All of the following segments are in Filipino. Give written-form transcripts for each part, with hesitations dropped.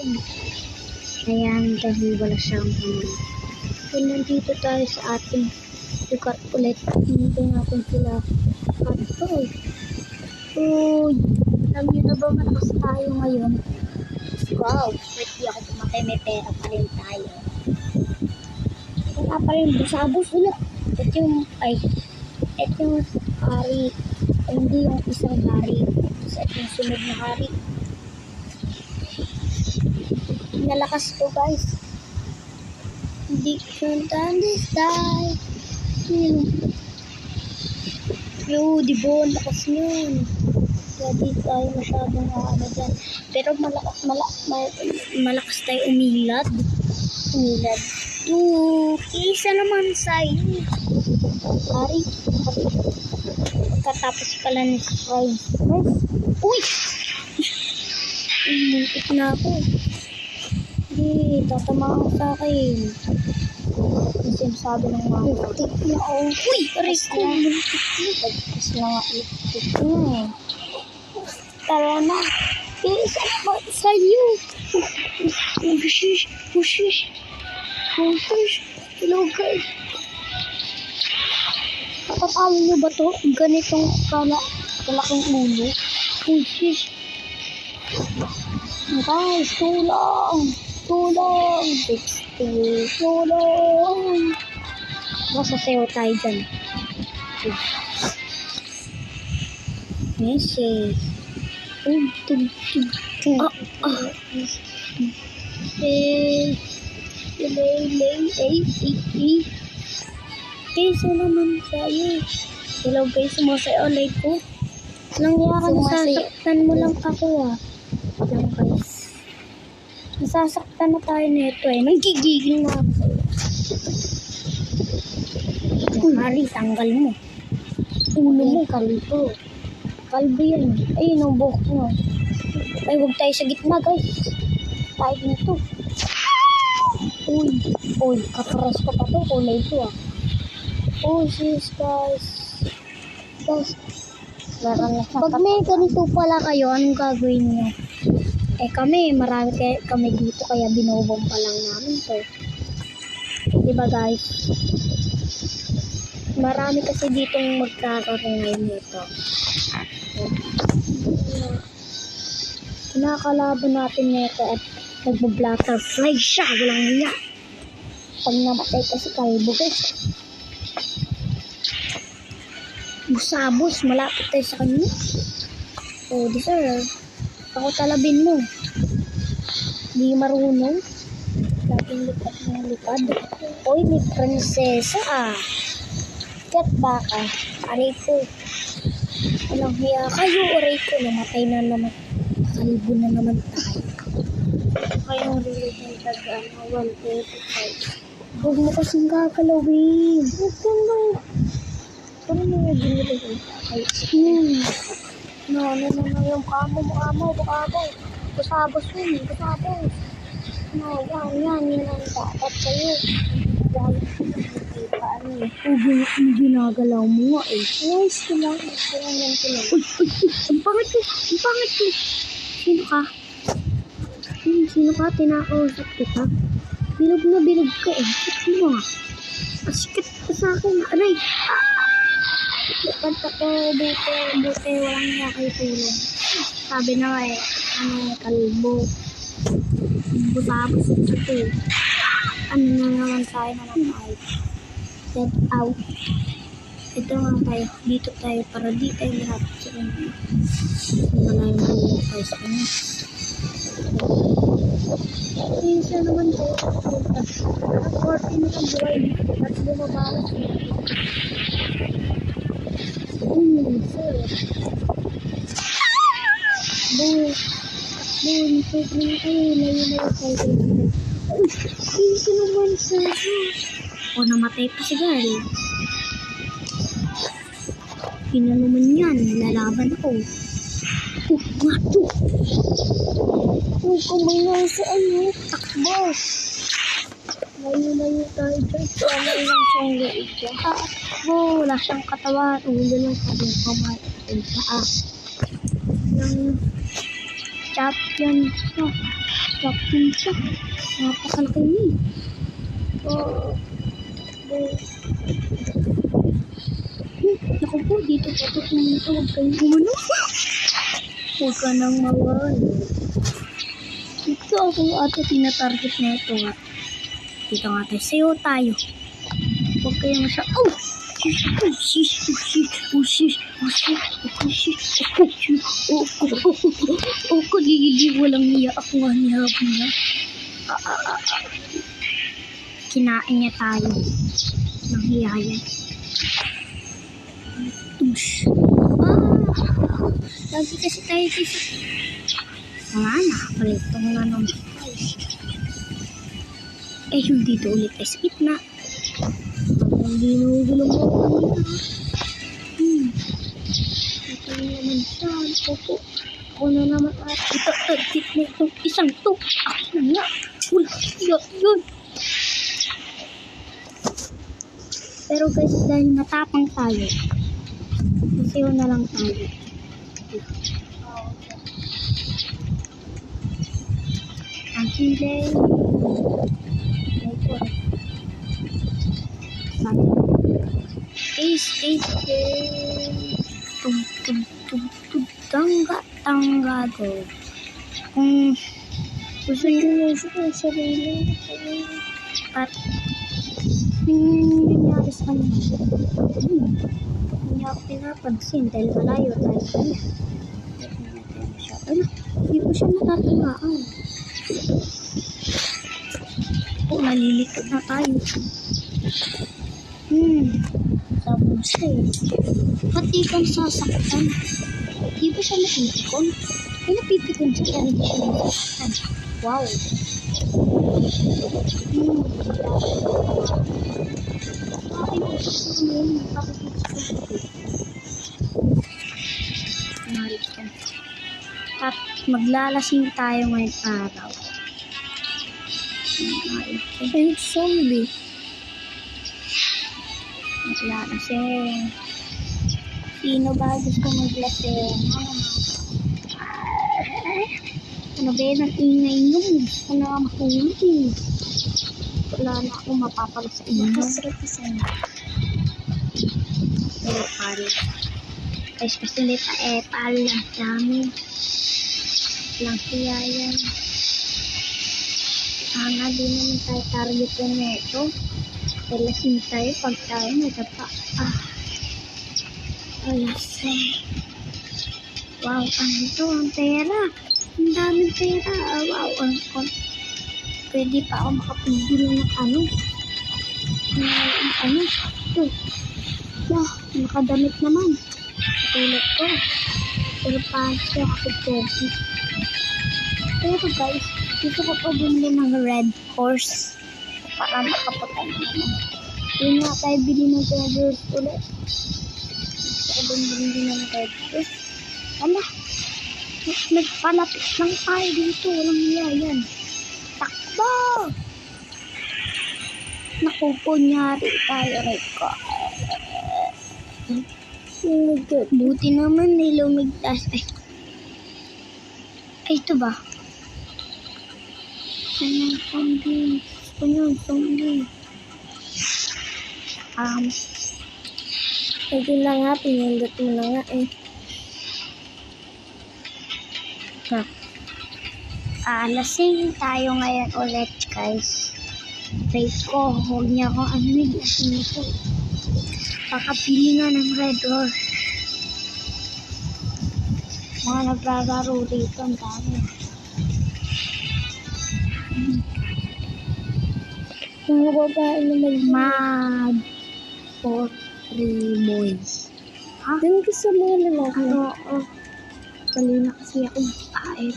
yun. Ayan, dahil wala siyang huli. So, nandito tayo sa ating lugar ulit. Hinintay natin sila. Uy, alam niyo na ba malakas tayo ngayon? Wow, wait, di ako pumatay, may pera pa rin tayo. Wala pa rin, busabos ulit. Ito yung hari. Ay, hindi yung isang hari. Tapos ito yung sunod na hari. Nalakas to, guys. Hindi sundan this die. Yo, di ba? Lakas yun. Kaya di tayo masyadong ano dyan. Pero malakas tayo umilad. Isa naman sa'yo. Hari. Pagkatapos pala ni Strides. Uy! Muntik na ako. Hindi, tatama ako sa akin. Yung sinasabi ng mga muntik na ako. Uy! Aray ko! Muntik na. Pagkas na nga muntik na. Tara na. Isa naman sa'yo. Pushish. Hello guys. Nakakalo nyo ba to? Ganitong kalaking ulo. Pushish. Guys, tulong. 60. Tulong. Masasayaw tayo dyan. Message. Guys, naman sa'yo. Hello guys, sumasayaw live ko. Langya ka, nasasaktan mo lang ako lang guys. Nasasaktan na tayo nito Nagigigil na ako sa'yo. Hari, tanggal mo. Ulo mo, kalbo. Kalbo yan. Ayun ang buhok mo. Ay, huwag tayo sa gitna guys. Tayo nito. Uy, kaparas ko pa to. Kulay ito sis guys. Pag may ganito pala kayo, anong gagawin nyo? Kami, marami kami dito, kaya binobomba lang namin to. Diba guys? Marami kasi ditong magkakaroon ngayon nito. Nakakalaban natin nito at nagbo-butterfly siya. Walang niya. Pag namatay kasi kalbo guys. Busabos, malapit tayo sa kanya. Di sir. Ako talabin mo. Hindi marunong. Dating lipad. Uy, may prinsesa Kat baka. Aray ko. Walang hiya kayo. Aray ko. Namatay na naman. Kalbo na naman tayo. Kayong rin tagaan. 125. Huwag mo kasing kakalawin. Huwag kang ba? Ano mo yung ginilagay? Ano yung kamo. Busabos yun. Yan ang dapat sa'yo. Ang ginagalaw mo Nice ko lang. Ang pangit ko. Sino ka? Tinakausap kita. Bilog na bilog ka Bakit mo Asikit ka sa akin. Aray! Pagka ko, buti walang niya kayo tulong. Sabi na kalbo. Busabos ito Ano na naman tayo na naman Set out. Ito nga tayo. Dito tayo para di tayo lahat sa kanya. Malayo na tayo sa kanya. Isa naman tayo. 40 na kang buhay. At bumabalas. Isa naman sa namatay pa si Gary. Yun na naman yan. Lalaban ako. Mato. Kumay na sa takbo. Layo tayo dyan. Ano lang siyang liit dyan. Wala siyang katawan. Ulo lang sa buong kamay. Ang paa. Ng champion. Captain siya. Napakalaki niya. Naku po, dito patok na ito. Huwag kayong umano. Huwag ka nang mawal. Ito ako ata tinatarget na ito nga. Dito nga tayo. Sayo tayo. Huwag kayong siya. Oh! Oh, shish. Oh, shish. Oh, shish. Oh, shish. Oh, shish. Oh, shish. Oh, kagigili. Walang niya. Ako nga nihabang niya. Kinain niya tayo. Nang hiyayan. Tush. Lagi kasi tayo dito. Nakakalito nga naman. Yung dito ulit ay sa gitna. Ang ginugulong mo kanina. Ito naman siya. Ako na naman at ito. Gitna itong isang to. Ako na nga. Wala. Yun. Pero guys, dahil natapang tayo, masayo na lang tayo. Ang kilay. Tanggado. Kung gusto nyo yung sarili, at nangyari sa kanya. Hindi ako pinapansin dahil malayo tayo sa kanya. Hindi ko siya natatamaan. Nalilikot na tayo. Sabog siya eh. Pati kang sasaktan. Di ba siya napipikon? May napipikon siya kaya hindi siya nasasaktan. Wow. Ay, gusto ko yun. Narit ka. At maglalasing tayo ngayong araw. Ay, zombie. Maglalasing. Sino ba gusto maglasing? Ano ba yun ang ingay nyo? Gusto na mahulog eh. Wala na akong mapapala sa inyo. Nakasarap isa na. Pero pala. Guys, kasi nita pala. Dami. Lang siya yan. Sana din naman tayo target ko na ito. Lasing tayo pag tayo natapa. Lasing. Wow, ano ito? Ang pera. Ang daming pera. Wow, pwede pa ako makapigil ng ano. Ito. Wow, nakadamit naman. Tulad ko. Pero pa siya kapag-COVID. Pero guys, gusto ko pa bumili ng red horse para makapatay naman. Yun nga tayo bili ng red horse ulit. Gusto ko bumili ng red horse. Wala. Nagpalapit lang tayo dito. Walang niya yan. Takbo! Naku, kunyari tayo. Buti naman nilumigtas. Ay, ito ba? Anong zombie? Zombie. Ito na nga, pinindot mo na nga eh. Lasing tayo ngayon ulit guys. Pray ko, huwag niya akong lasing ito. Pakapili nga ng red horse. Mga naglalaro rito ang dami. Mga babae na may mad for 3 boys. Doon ka sa mga lalaki. Oo. Kanina kasi ako. Babae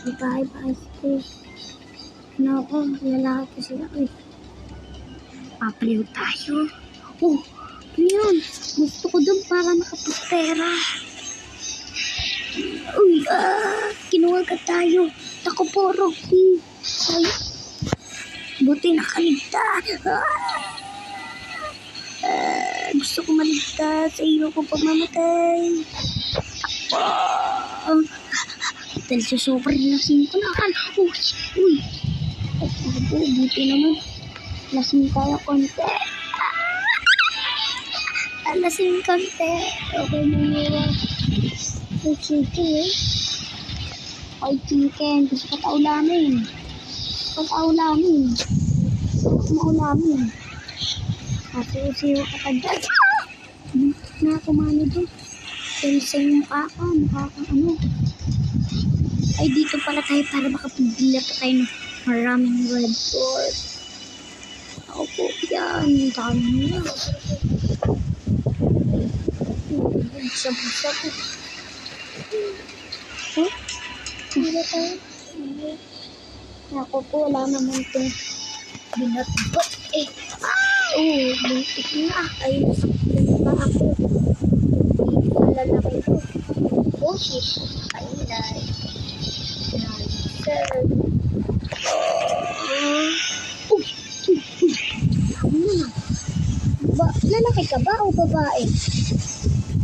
ko. Lalaki kasi ako eh. Papayaw tayo. Oh, yun. Gusto ko doon para nakapagpera. Uy, kinuha ka tayo. Ako po, Rocky. Ay, buti nakaligtas. Gusto ko maligtas. Sa iyo ko pamamatay. Dahil sa sobrang lasing ko na kan. Uy. Ako po, buti naman. Lasing tayo konti. Lasing konti. Okay na yun. Ay, chicken eh. Ay, chicken. Gusto ko taulamin. Pag-aulamin. Maulamin. Siyo ka ka dyan. Nakakumano doon. Tensay yung mukha ka. Mukha ka ano. Ay, dito pala tayo para makapagdila pa tayo ng maraming red sword. Ako po yan. Dami na. Busa-busa po. Huh? Hindi tayo. Ako po, wala naman itong binatbat eh. Buntik na. Ay, nasaktan pa ako. Malalaki ko. Oh, shit. Ay, lalaki ka ba o babae?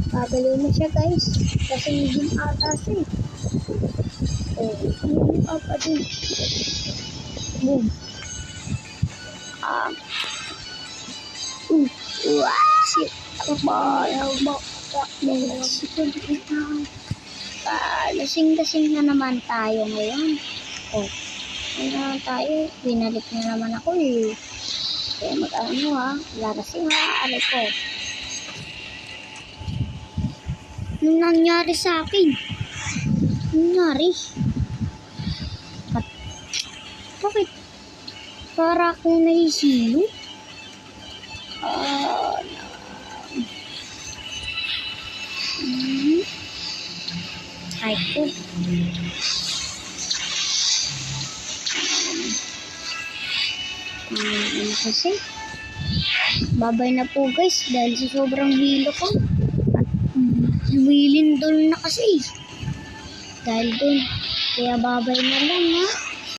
Pabaliw mo siya guys. Kasi hindi atas eh. Hindi apa din. Boom. Shit. Lasing-lasing na naman tayo ngayon. Ano naman tayo? Binalik na naman ako eh. Kaya mag-ano ha? Lalasing ha? Alay ko. Anong nangyari sa akin? Anong nangyari? Bakit? Para akong nahisilo? Ay ko. Ano kasi? Babay na po guys dahil sa sobrang hilo ko. At wilin doon na kasi. Dahil doon. Kaya babay na lang ha.